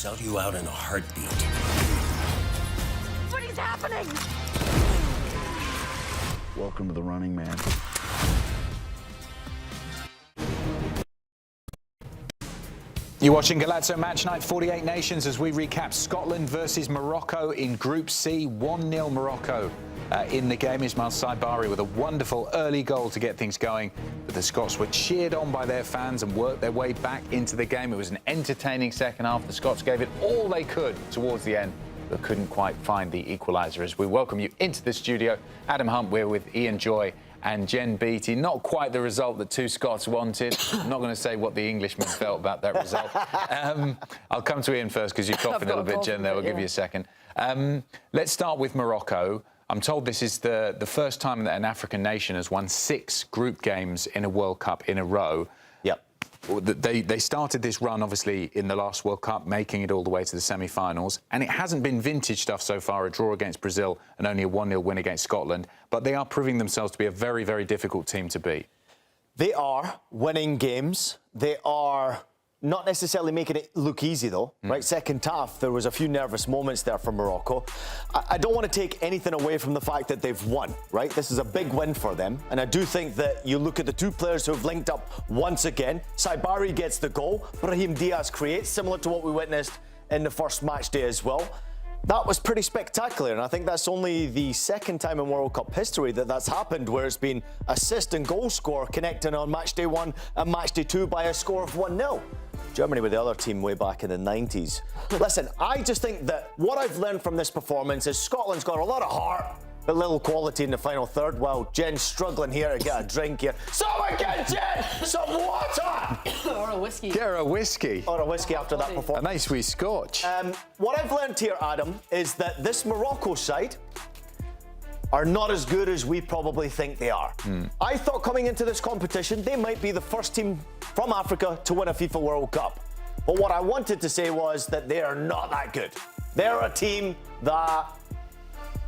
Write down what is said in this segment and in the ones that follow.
sell you out in a heartbeat. What is happening? Welcome to the running, man. You're watching Golazo Match Night 48 Nations as we recap Scotland versus Morocco in Group C. 1-0 Morocco in the game. Ismail Saibari with a wonderful early goal to get things going. But the Scots were cheered on by their fans and worked their way back into the game. It was an entertaining second half. The Scots gave it all they could towards the end, but couldn't quite find the equaliser. As we welcome you into the studio, Adam Hunt, we're with Ian Joy and Jen Beattie. Not quite the result that two Scots wanted. I'm not going to say what the Englishmen felt about that result. I'll come to Ian first because you're coughing a little bit, Jen, there. We'll give you a second. Let's start with Morocco. I'm told this is the first time that an African nation has won 6 group games in a World Cup in a row. Yep. They started this run, obviously, in the last World Cup, making it all the way to the semi-finals. And it hasn't been vintage stuff so far, a draw against Brazil and only a 1-0 win against Scotland. But they are proving themselves to be a very, very difficult team to beat. They are winning games. They are not necessarily making it look easy, though, right? Second half, there was a few nervous moments there for Morocco. I don't want to take anything away from the fact that they've won, right? This is a big win for them. And I do think that you look at the two players who have linked up once again. Saibari gets the goal. Brahim Diaz creates, similar to what we witnessed in the first match day as well. That was pretty spectacular, and I think that's only the second time in World Cup history that that's happened, where it's been assist and goal score connecting on match day 1 and match day 2 by a score of 1-0. Germany were the other team way back in the 90s. Listen, I just think that what I've learned from this performance is Scotland's got a lot of heart, but little quality in the final third. Well, Jen's struggling here to get a drink here. Someone get Jen some water! Or a whiskey. Get her a whiskey. Or a whiskey after that A performance. nice wee scotch. What I've learned here, Adam, is that this Morocco side are not as good as we probably think they are. I thought coming into this competition, they might be the first team from Africa to win a FIFA World Cup. But what I wanted to say was that they are not that good. They're a team that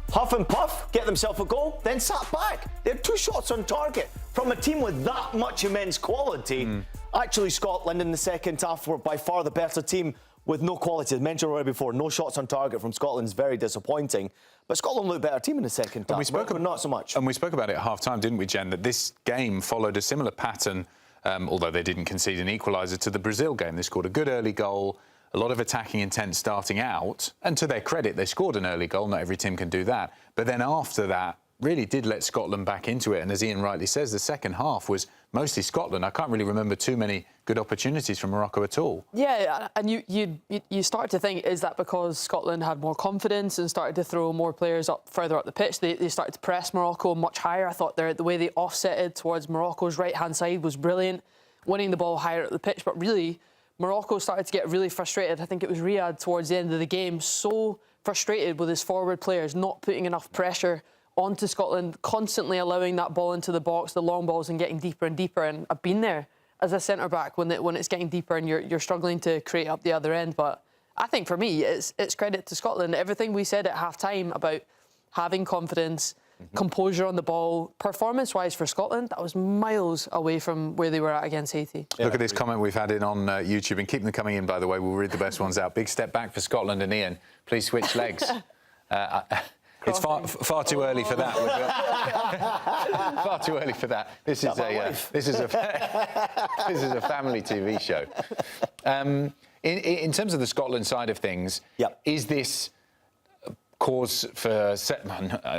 huff and puff, get themselves a goal, then sat back. They had 2 shots on target. From a team with that much immense quality, actually Scotland in the second half were by far the better team with no quality. As mentioned already before, no shots on target from Scotland is very disappointing. But Scotland looked a better team in the second half. Morocco not so much. And we spoke about it at half-time, didn't we, Jen, that this game followed a similar pattern, although they didn't concede an equaliser, to the Brazil game. They scored a good early goal, a lot of attacking intent starting out, and to their credit, they scored an early goal. Not every team can do that. But then after that, really did let Scotland back into it. And as Ian rightly says, the second half was mostly Scotland. I can't really remember too many good opportunities from Morocco at all. Yeah, and you start to think, is that because Scotland had more confidence and started to throw more players up further up the pitch? They started to press Morocco much higher. I thought the way they offsetted towards Morocco's right-hand side was brilliant, winning the ball higher up the pitch. But really, Morocco started to get really frustrated. I think it was Riyad towards the end of the game, so frustrated with his forward players not putting enough pressure onto Scotland, constantly allowing that ball into the box, the long balls, and getting deeper and deeper. And I've been there as a centre-back when it's getting deeper and you're struggling to create up the other end. But I think for me, it's credit to Scotland. Everything we said at half-time about having confidence, composure on the ball, performance-wise for Scotland, that was miles away from where they were at against Haiti. Yeah, look at this comment we've had in on YouTube, and keep them coming in, by the way. We'll read the best ones out. Big step back for Scotland and Ian. Please switch legs. It's far too early for that. Far too early for that. This is a family TV show. In terms of the Scotland side of things, is this cause for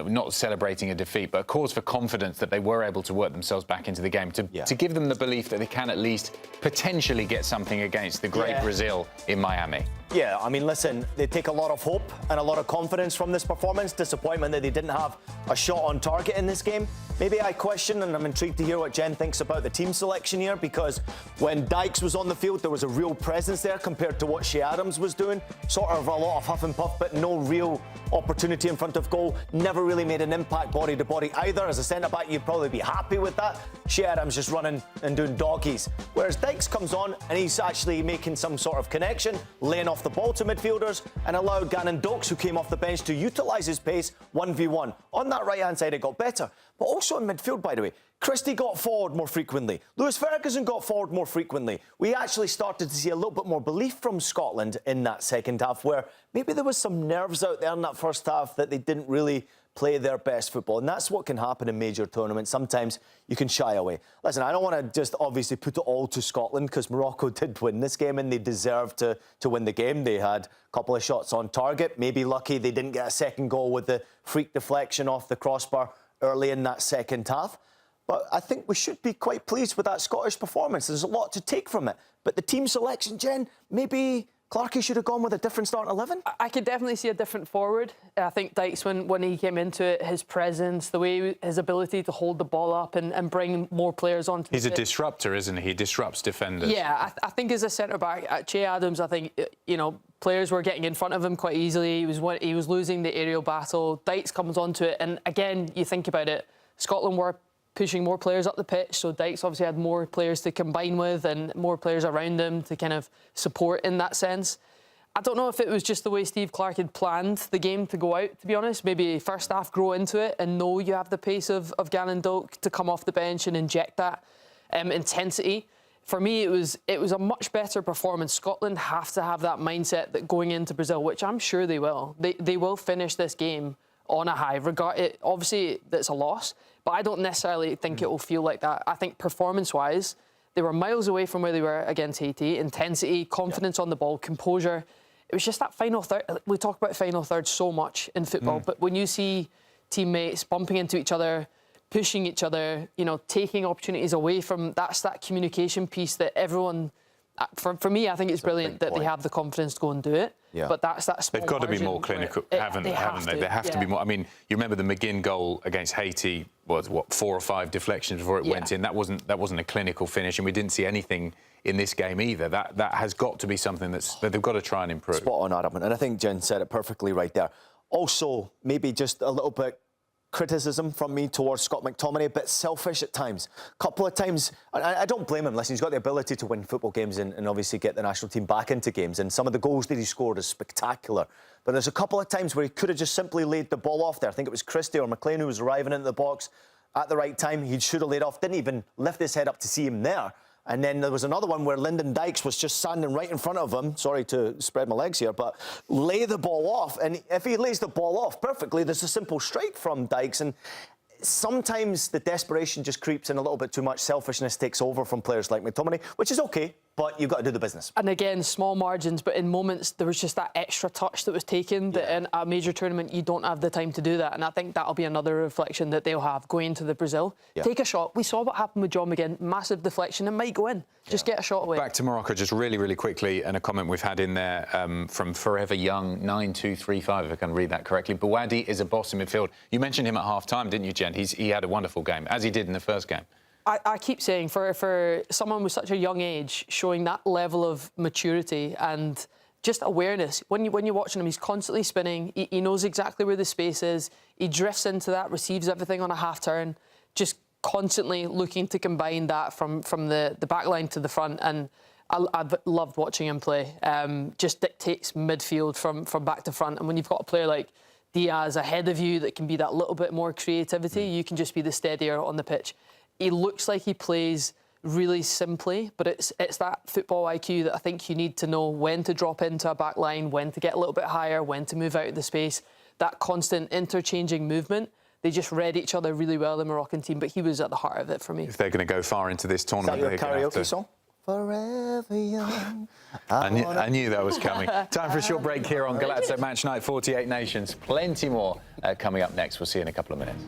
not celebrating a defeat, but a cause for confidence that they were able to work themselves back into the game to give them the belief that they can at least potentially get something against the great Brazil in Miami? Yeah, I mean, listen, they take a lot of hope and a lot of confidence from this performance. Disappointment that they didn't have a shot on target in this game. Maybe I question, and I'm intrigued to hear what Jen thinks about the team selection here, because when Dykes was on the field, there was a real presence there compared to what Shea Adams was doing. Sort of a lot of huff and puff, but no real opportunity in front of goal. Never really made an impact body to body either. As a centre-back, you'd probably be happy with that. Shea Adams just running and doing doggies. Whereas Dykes comes on and he's actually making some sort of connection, laying off the ball to midfielders, and allowed Gannon Dokes, who came off the bench, to utilise his pace 1v1. On that right-hand side, it got better. But also in midfield, by the way, Christie got forward more frequently. Lewis Ferguson got forward more frequently. We actually started to see a little bit more belief from Scotland in that second half, where maybe there was some nerves out there in that first half that they didn't really play their best football. And that's what can happen in major tournaments. Sometimes you can shy away. Listen, I don't want to just obviously put it all to Scotland, because Morocco did win this game and they deserved to win the game. They had a couple of shots on target. Maybe lucky they didn't get a second goal with the freak deflection off the crossbar early in that second half. But I think we should be quite pleased with that Scottish performance. There's a lot to take from it. But the team selection, Jen, maybe Clarkey should have gone with a different starting 11? I could definitely see a different forward. I think Dykes, when he came into it, his presence, the way, his ability to hold the ball up and bring more players onto He's a disruptor, isn't he? He disrupts defenders. Yeah, I think as a centre-back, Che Adams, I think, you know, players were getting in front of him quite easily. He was losing the aerial battle. Dykes comes onto it, and again, you think about it, Scotland were pushing more players up the pitch, so Dykes obviously had more players to combine with and more players around him to kind of support in that sense. I don't know if it was just the way Steve Clarke had planned the game to go out, to be honest. Maybe first half grow into it and know you have the pace of Gannon Doak to come off the bench and inject that intensity. For me, it was a much better performance. Scotland have to have that mindset that going into Brazil, which I'm sure they will. They will finish this game on a high. Obviously, it's a loss, but I don't necessarily think it will feel like that. I think performance-wise, they were miles away from where they were against Haiti. Intensity, confidence on the ball, composure. It was just that final third. We talk about final third so much in football, but when you see teammates bumping into each other, pushing each other, you know, taking opportunities away from, that's that communication piece that everyone... For me, I think it's brilliant that they have the confidence to go and do it. Yeah. But that's that small They've got to be more clinical, haven't they? They have to be more. I mean, you remember the McGinn goal against Haiti was, what, 4 or 5 deflections before it went in? That wasn't a clinical finish, and we didn't see anything in this game either. That has got to be something that they've got to try and improve. Spot on, Adam. And I think Jen said it perfectly right there. Also, maybe just a little bit criticism from me towards Scott McTominay, a bit selfish at times. A couple of times, I don't blame him. Listen, he's got the ability to win football games and obviously get the national team back into games, and some of the goals that he scored is spectacular. But there's a couple of times where he could have just simply laid the ball off there. I think it was Christie or McLean who was arriving into the box at the right time. He should have laid off, didn't even lift his head up to see him there. And then there was another one where Lyndon Dykes was just standing right in front of him. Sorry to spread my legs here, but lay the ball off. And if he lays the ball off perfectly, there's a simple strike from Dykes. And sometimes the desperation just creeps in a little bit too much. Selfishness takes over from players like McTominay, which is OK, but you've got to do the business. And again, small margins, but in moments there was just that extra touch that was taken that in a major tournament you don't have the time to do that. And I think that'll be another reflection that they'll have going into the Brazil. Take a shot. We saw what happened with John McGinn. Massive deflection. It might go in. Just get a shot away. Back to Morocco just really, really quickly, and a comment we've had in there from Forever Young 9235, if I can read that correctly. Bouadi is a boss in midfield. You mentioned him at half-time, didn't you, Jen? He had a wonderful game, as he did in the first game. I keep saying, for someone with such a young age, showing that level of maturity and just awareness. When you're watching him, he's constantly spinning. He knows exactly where the space is. He drifts into that, receives everything on a half-turn, just constantly looking to combine that from the back line to the front. And I've loved watching him play. Just dictates midfield from back to front. And when you've got a player like Diaz ahead of you that can be that little bit more creativity, you can just be the steadier on the pitch. He looks like he plays really simply, but it's that football IQ that I think you need to know when to drop into a back line, when to get a little bit higher, when to move out of the space. That constant interchanging movement. They just read each other really well, the Moroccan team, but he was at the heart of it for me. If they're going to go far into this tournament, is that your karaoke song? Forever young. I knew that was coming. Time for a short break here on Golazo Match Night 48 Nations. Plenty more coming up next. We'll see you in a couple of minutes.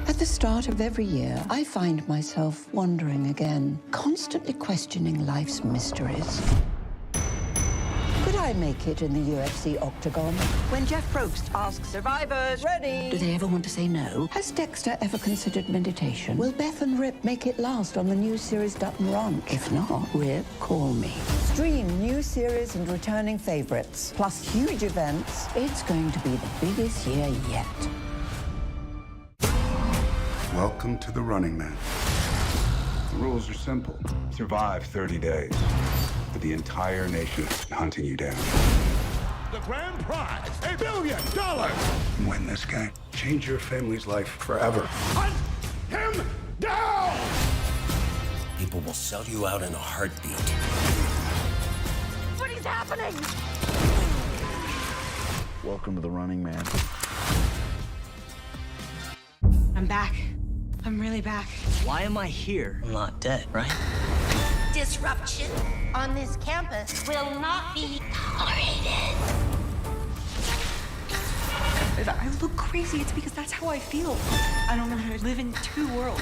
At the start of every year, I find myself wondering again, constantly questioning life's mysteries. Could I make it in the UFC octagon? When Jeff Probst asks survivors, ready? Do they ever want to say no? Has Dexter ever considered meditation? Will Beth and Rip make it last on the new series Dutton Ranch? If not, Rip, call me. Stream new series and returning favorites, plus huge events. It's going to be the biggest year yet. Welcome to the Running Man. The rules are simple. Survive 30 days, with the entire nation hunting you down. the grand prize, $1 billion. Win this game. Change your family's life forever. Hunt him down! People will sell you out in a heartbeat. What is happening? Welcome to the running man. I'm back. I'm really back. Why am I here? I'm not dead, right? Disruption on this campus will not be tolerated. If I look crazy, it's because that's how I feel. I don't know how to live in two worlds.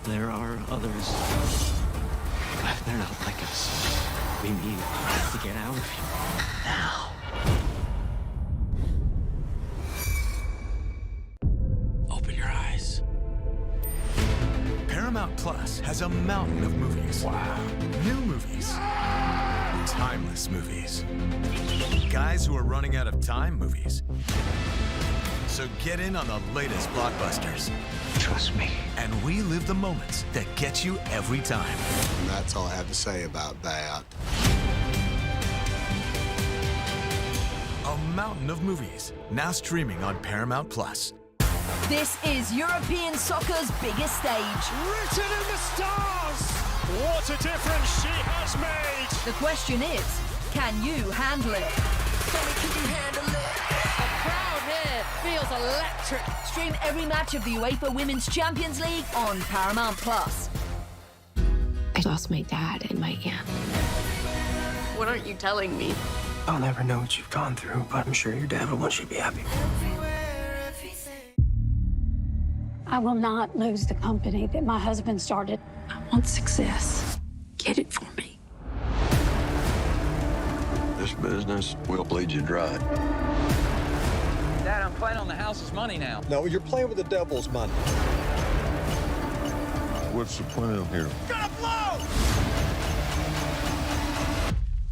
There are others, but they're not like us. We need to get out of here now. Open your eyes. Paramount Plus has a mountain of movies. Wow. New movies. Timeless movies. Guys who are running out of time movies. So get in on the latest blockbusters. Trust me. And relive the moments that get you every time. And that's all I have to say about that. A mountain of movies, now streaming on Paramount Plus. This is European soccer's biggest stage. Written in the stars! What a difference she has made! The question is, can you handle it? Can you handle it? The crowd here feels electric. Stream every match of the UEFA Women's Champions League on Paramount Plus. I lost my dad and my aunt. What aren't you telling me? I'll never know what you've gone through, but I'm sure your dad will want you to be happy. I will not lose the company that my husband started. I want success. Get it for me. This business will bleed you dry. Dad, I'm playing on the house's money now. No, you're playing with the devil's money. What's the plan here? Gonna blow!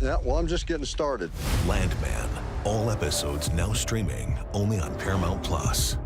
Yeah, well, I'm just getting started. Landman. All episodes now streaming only on Paramount Plus.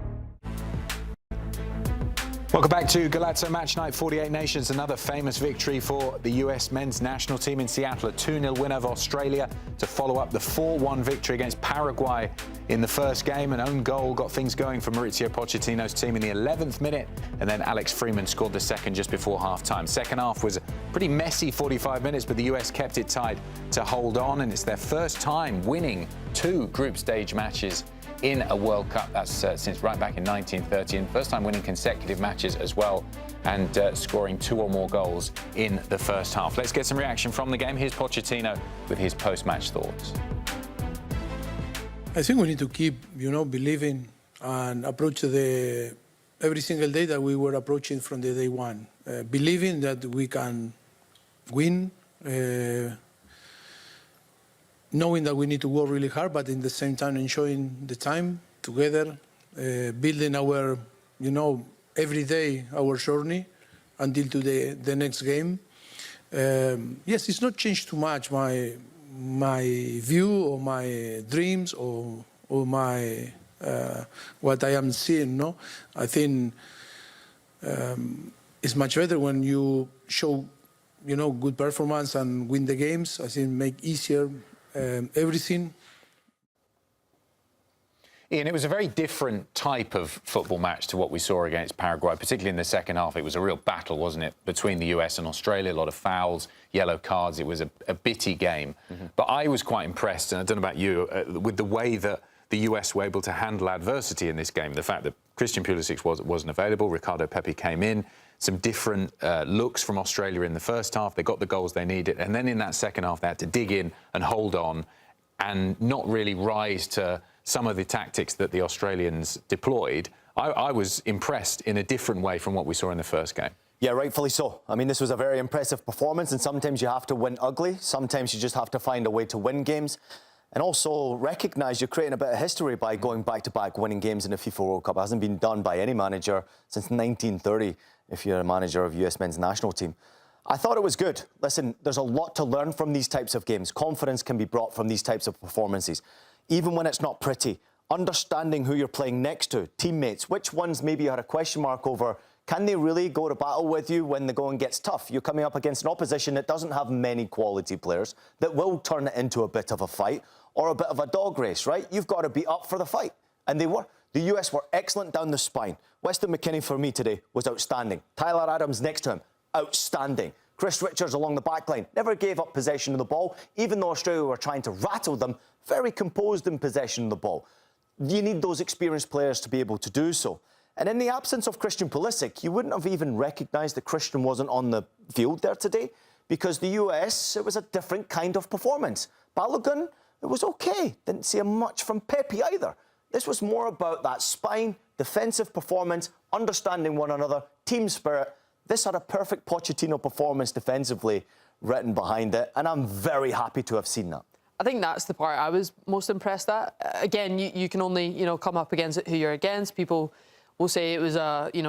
Welcome back to Golazo Match Night 48 Nations. Another famous victory for the US men's national team in Seattle. A 2-0 win over Australia to follow up the 4-1 victory against Paraguay in the first game. An own goal got things going for Mauricio Pochettino's team in the 11th minute. And then Alex Freeman scored the second just before half-time. Second half was a pretty messy 45 minutes, but the US kept it tight to hold on. And it's their first time winning 2 group stage matches in a World Cup. That's since right back in 1930, and first time winning consecutive matches as well, and scoring 2 or more goals in the first half. Let's get some reaction from the game. Here's Pochettino with his post-match thoughts. I think we need to keep, believing and approach every single day that we were approaching from the day one. Believing that we can win, knowing that we need to work really hard, but in the same time enjoying the time together, building our, every day our journey until to the next game. Yes, it's not changed too much my view or my dreams or my what I am seeing. No, I think it's much better when you show, good performance and win the games. I think make easier. Everything. Ian, it was a very different type of football match to what we saw against Paraguay, particularly in the second half. It was a real battle, wasn't it, between the US and Australia? A lot of fouls, yellow cards. It was a bitty game. But I was quite impressed, and I don't know about you, with the way that the US were able to handle adversity in this game. The fact that Christian Pulisic wasn't available, Ricardo Pepi came in, some different looks from Australia in the first half. They got the goals they needed. And then in that second half, they had to dig in and hold on and not really rise to some of the tactics that the Australians deployed. I was impressed in a different way from what we saw in the first game. Yeah, rightfully so. I mean, this was a very impressive performance, and sometimes you have to win ugly. Sometimes you just have to find a way to win games. And also recognise you're creating a bit of history by going back-to-back winning games in the FIFA World Cup. It hasn't been done by any manager since 1930, if you're a manager of US men's national team. I thought it was good. Listen, there's a lot to learn from these types of games. Confidence can be brought from these types of performances. Even when it's not pretty, understanding who you're playing next to, teammates, which ones maybe you had a question mark over, Can they really go to battle with you when the going gets tough? You're coming up against an opposition that doesn't have many quality players, that will turn it into a bit of a fight or a bit of a dog race, right? You've got to be up for the fight. And they were. The US were excellent down the spine. Weston McKennie for me today was outstanding. Tyler Adams next to him, outstanding. Chris Richards along the back line never gave up possession of the ball, even though Australia were trying to rattle them, very composed in possession of the ball. You need those experienced players to be able to do so. And in the absence of Christian Pulisic, you wouldn't have even recognised that Christian wasn't on the field there today, because the US, it was a different kind of performance. Balogun, it was okay. Didn't see much from Pepe either. This was more about that spine, defensive performance, understanding one another, team spirit. This had a perfect Pochettino performance defensively written behind it, and I'm very happy to have seen that. I think that's the part I was most impressed at. Again, you can only, come up against who you're against. People will say it was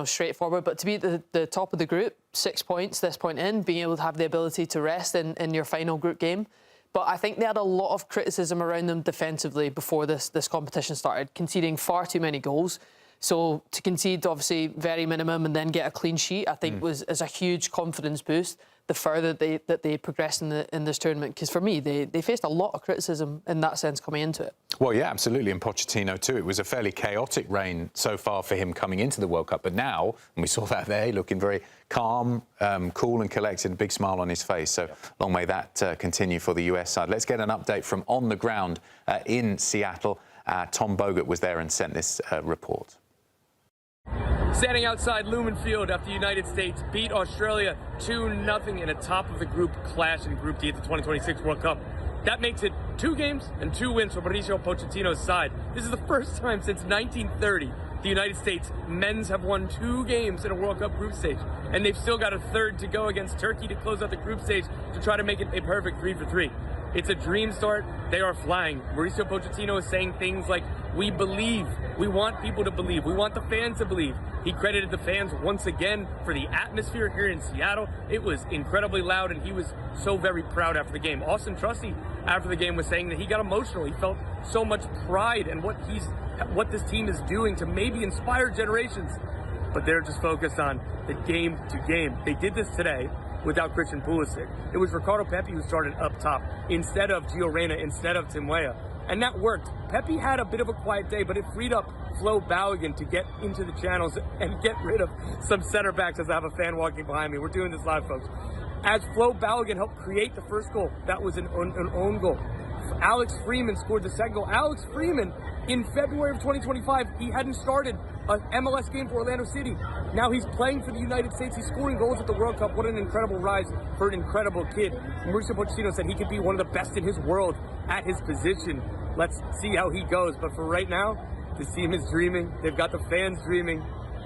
straightforward, but to be at the top of the group, 6 points this point in, being able to have the ability to rest in your final group game. But I think they had a lot of criticism around them defensively before this competition started, conceding far too many goals. So to concede, obviously, very minimum and then get a clean sheet, I think is a huge confidence boost the further they progress in this tournament. Because for me, they faced a lot of criticism in that sense coming into it. Well, yeah, absolutely. And Pochettino, too. It was a fairly chaotic reign so far for him coming into the World Cup. But now, and we saw that there, looking very calm, cool and collected, a big smile on his face. So long may that continue for the US side. Let's get an update from on the ground in Seattle. Tom Bogert was there and sent this report. Standing outside Lumen Field after the United States beat Australia 2-0 in a top-of-the-group clash in Group D at the 2026 World Cup. That makes it 2 games and 2 wins for Mauricio Pochettino's side. This is the first time since 1930 the United States men's have won 2 games in a World Cup group stage, and they've still got a third to go against Turkey to close out the group stage to try to make it a perfect 3-for-3. It's a dream start. They are flying. Mauricio Pochettino is saying things like, we believe. We want people to believe. We want the fans to believe. He credited the fans once again for the atmosphere here in Seattle. It was incredibly loud, and he was so very proud after the game. Austin Trusty, after the game, was saying that he got emotional. He felt so much pride in what this team is doing to maybe inspire generations. But they're just focused on the game to game. They did this today without Christian Pulisic. It was Ricardo Pepi who started up top instead of Gio Reyna, instead of Tim Weah. And that worked. Pepi had a bit of a quiet day, but it freed up Flo Balogun to get into the channels and get rid of some center backs, as I have a fan walking behind me. We're doing this live, folks. As Flo Balogun helped create the first goal, that was an own goal. Alex Freeman scored the second goal. Alex Freeman, in February of 2025, he hadn't started an MLS game for Orlando City. Now he's playing for the United States. He's scoring goals at the World Cup. What an incredible rise for an incredible kid. Mauricio Pochettino said he could be one of the best in his world at his position. Let's see how he goes. But for right now, this team is dreaming. They've got the fans dreaming.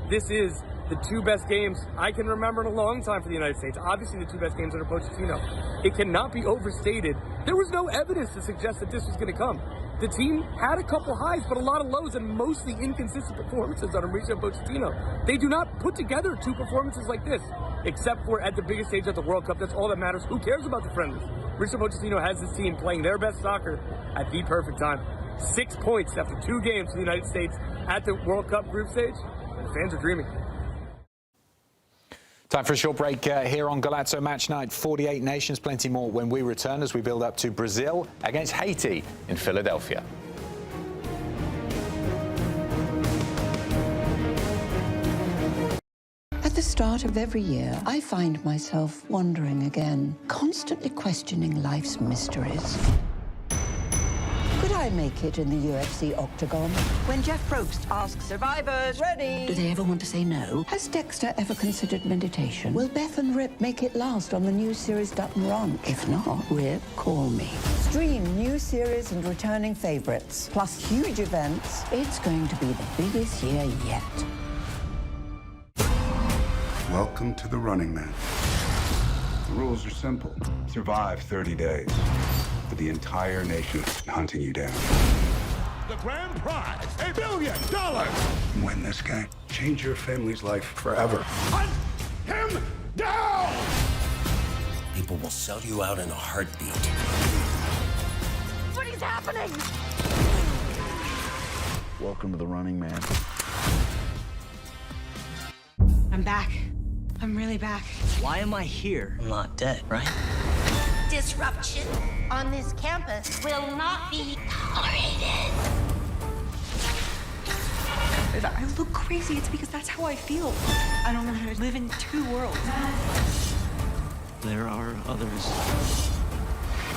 This is the 2 best games I can remember in a long time for the United States. Obviously, the 2 best games under Pochettino. It cannot be overstated. There was no evidence to suggest that this was going to come. The team had a couple highs, but a lot of lows and mostly inconsistent performances under Mauricio Pochettino. They do not put together 2 performances like this, except for at the biggest stage at the World Cup. That's all that matters. Who cares about the friendlies? Mauricio Pochettino has his team playing their best soccer at the perfect time. 6 points after 2 games for the United States at the World Cup group stage. The fans are dreaming. Time for a short break here on Golazo Match Night. 48 nations, plenty more when we return as we build up to Brazil against Haiti in Philadelphia. At the start of every year, I find myself wondering again, constantly questioning life's mysteries. Could I make it in the UFC octagon? When Jeff Probst asks survivors, ready? Do they ever want to say no? Has Dexter ever considered meditation? Will Beth and Rip make it last on the new series Dutton Ranch? If not, Rip, call me. Stream new series and returning favorites, plus huge events. It's going to be the biggest year yet. Welcome to the Running Man. The rules are simple. Survive 30 days. But the entire nation is hunting you down. The grand prize, $1 billion. Win this game. Change your family's life forever. Hunt him down! People will sell you out in a heartbeat. What is happening? Welcome to the Running Man. I'm back. I'm really back. Why am I here? I'm not dead, right? Disruption on this campus will not be tolerated. If I look crazy, it's because that's how I feel. I don't know how to live in two worlds. There are others.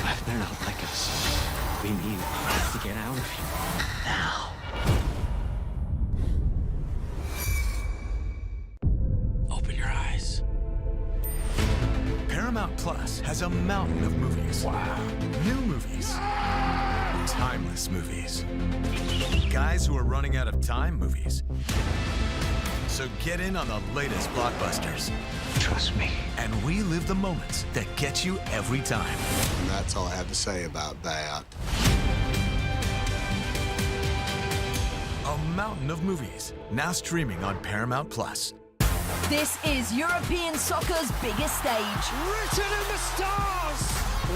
But they're not like us. We need to get out of here now. Open your eyes. Paramount Plus has a mountain of movies. Wow. New movies. Timeless movies. Guys who are running out of time movies. So get in on the latest blockbusters. Trust me. And relive the moments that get you every time. And that's all I have to say about that. A mountain of movies, now streaming on Paramount Plus. This is European soccer's biggest stage. Written in the stars!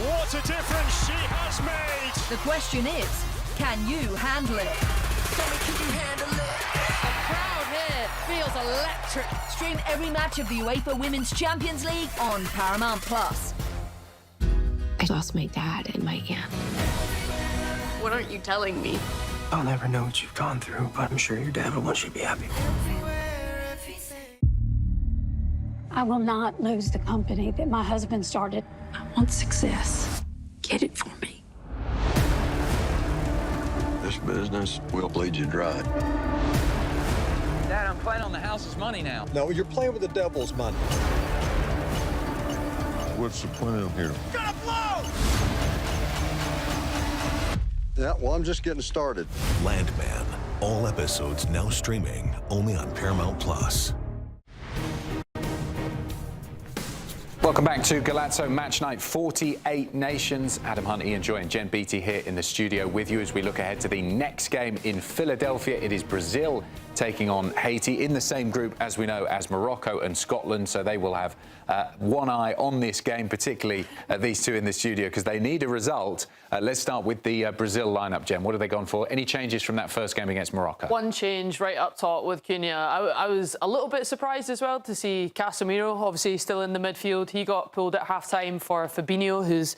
What a difference she has made! The question is, can you handle it? Can you handle it? The crowd here feels electric. Stream every match of the UEFA Women's Champions League on Paramount Plus. I lost my dad in my camp. What aren't you telling me? I'll never know what you've gone through, but I'm sure your dad will want you to be happy. I will not lose the company that my husband started. I want success. Get it for me. This business will bleed you dry. Dad, I'm playing on the house's money now. No, you're playing with the devil's money. What's the plan here? Gonna blow! Yeah, well, I'm just getting started. Landman. All episodes now streaming only on Paramount Plus. Welcome back to Golazo Match Night 48 Nations. Adam Hunt, Ian Joy and Jen Beattie here in the studio with you as we look ahead to the next game in Philadelphia. It is Brazil taking on Haiti in the same group, as we know, as Morocco and Scotland. So they will have one eye on this game, particularly these two in the studio, because they need a result. Let's start with the Brazil lineup, Jen. What have they gone for? Any changes from that first game against Morocco? One change right up top with Cunha. I was a little bit surprised as well to see Casemiro, obviously still in the midfield. He got pulled at half-time for Fabinho, who's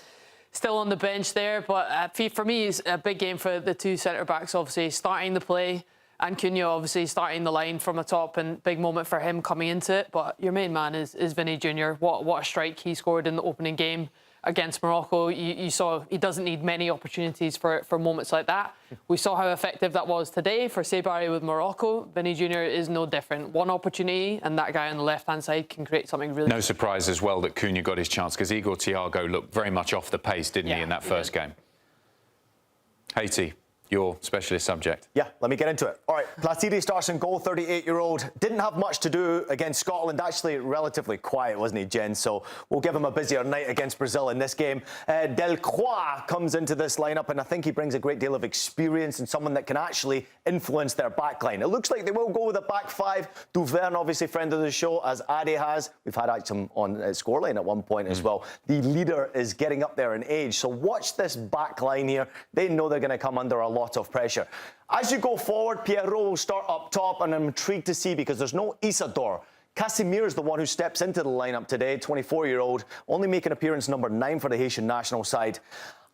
still on the bench there. But for me, it's a big game for the two centre-backs, obviously, starting the play. And Cunha obviously starting the line from the top, and big moment for him coming into it. But your main man is Vinny Jr. What a strike he scored in the opening game against Morocco. You saw he doesn't need many opportunities for moments like that. We saw how effective that was today for Sabari with Morocco. Vinny Jr. is no different. One opportunity and that guy on the left-hand side can create something really... No surprise as well that Cunha got his chance, because Igor Thiago looked very much off the pace, didn't he, in that first game? Haiti, your specialist subject. Yeah, let me get into it. All right, Platini starts in goal, 38-year-old. Didn't have much to do against Scotland. Actually, relatively quiet, wasn't he, Jen? So we'll give him a busier night against Brazil in this game. Delcroix comes into this lineup, and I think he brings a great deal of experience and someone that can actually influence their backline. It looks like they will go with a back five. Duverne, obviously friend of the show, as Ade has. We've had Action on scoreline at one point as well. The leader is getting up there in age. So watch this backline here. They know they're going to come under a lot of pressure. As you go forward, Pierrot will start up top, and I'm intrigued to see, because there's no Isador. Casemiro is the one who steps into the lineup today, 24-year-old, only making appearance number 9 for the Haitian national side.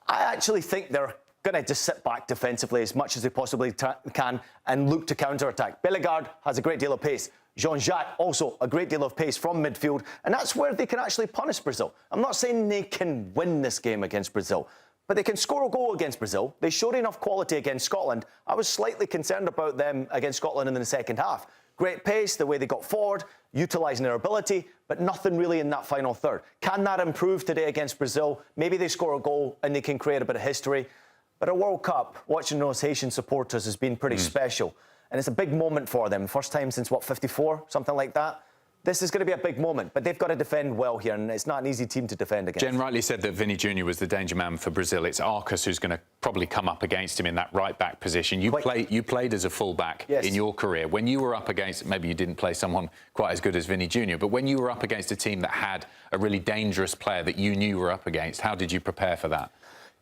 I actually think they're going to just sit back defensively as much as they possibly can and look to counter-attack. Bellegarde has a great deal of pace. Jean-Jacques also a great deal of pace from midfield, and that's where they can actually punish Brazil. I'm not saying they can win this game against Brazil, but they can score a goal against Brazil. They showed enough quality against Scotland. I was slightly concerned about them against Scotland in the second half. Great pace, the way they got forward, utilising their ability, but nothing really in that final third. Can that improve today against Brazil? Maybe they score a goal and they can create a bit of history. But a World Cup, watching those Haitian supporters has been pretty special. And it's a big moment for them. First time since, what, 54? Something like that. This is going to be a big moment, but they've got to defend well here, and it's not an easy team to defend against. Jen rightly said that Vinny Jr. was the danger man for Brazil. It's Arcus who's going to probably come up against him in that right-back position. You played as a full-back in your career. When you were up against, maybe you didn't play someone quite as good as Vinny Jr., but when you were up against a team that had a really dangerous player that you knew you were up against, how did you prepare for that?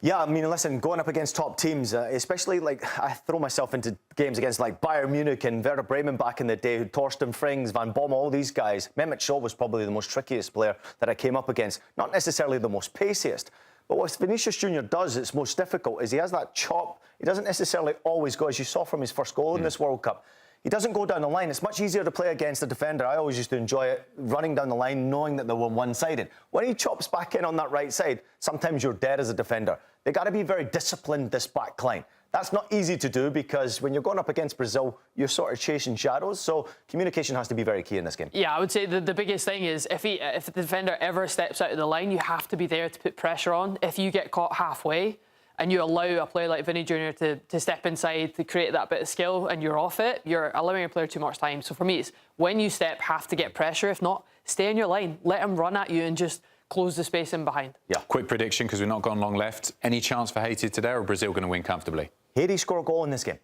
Yeah, I mean, listen, going up against top teams, especially like I throw myself into games against like Bayern Munich and Werder Bremen back in the day, Torsten Frings, Van Bommel, all these guys. Mehmet Scholl was probably the most trickiest player that I came up against. Not necessarily the most paciest, but what Vinicius Jr. does that's most difficult is he has that chop. He doesn't necessarily always go, as you saw from his first goal in this World Cup. He doesn't go down the line. It's much easier to play against a defender. I always used to enjoy it, running down the line, knowing that they were one-sided. When he chops back in on that right side, sometimes you're dead as a defender. They got to be very disciplined, this back line. That's not easy to do because when you're going up against Brazil, you're sort of chasing shadows. So communication has to be very key in this game. Yeah, I would say the biggest thing is if the defender ever steps out of the line, you have to be there to put pressure on. If you get caught halfway and you allow a player like Vinny Jr. to step inside, to create that bit of skill, and you're off it, you're allowing a player too much time. So for me, it's when you step, have to get pressure. If not, stay in your line. Let him run at you and just close the space in behind. Yeah. Quick prediction, because we've not gone long left. Any chance for Haiti today, or Brazil going to win comfortably? Haiti score a goal in this game.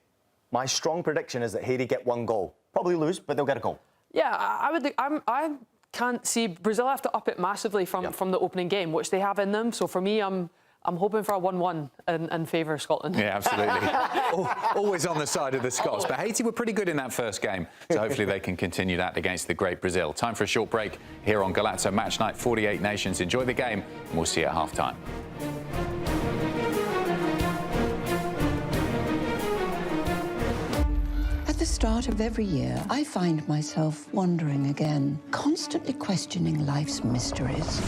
My strong prediction is that Haiti get one goal. Probably lose, but they'll get a goal. Yeah, I can't see Brazil have to up it massively from the opening game, which they have in them. So for me, I'm hoping for a 1-1 and favour Scotland. Yeah, absolutely. Always on the side of the Scots. But Haiti were pretty good in that first game, so hopefully they can continue that against the great Brazil. Time for a short break here on Golazo Match Night, 48 nations. Enjoy the game, and we'll see you at half-time. At the start of every year, I find myself wondering again, constantly questioning life's mysteries.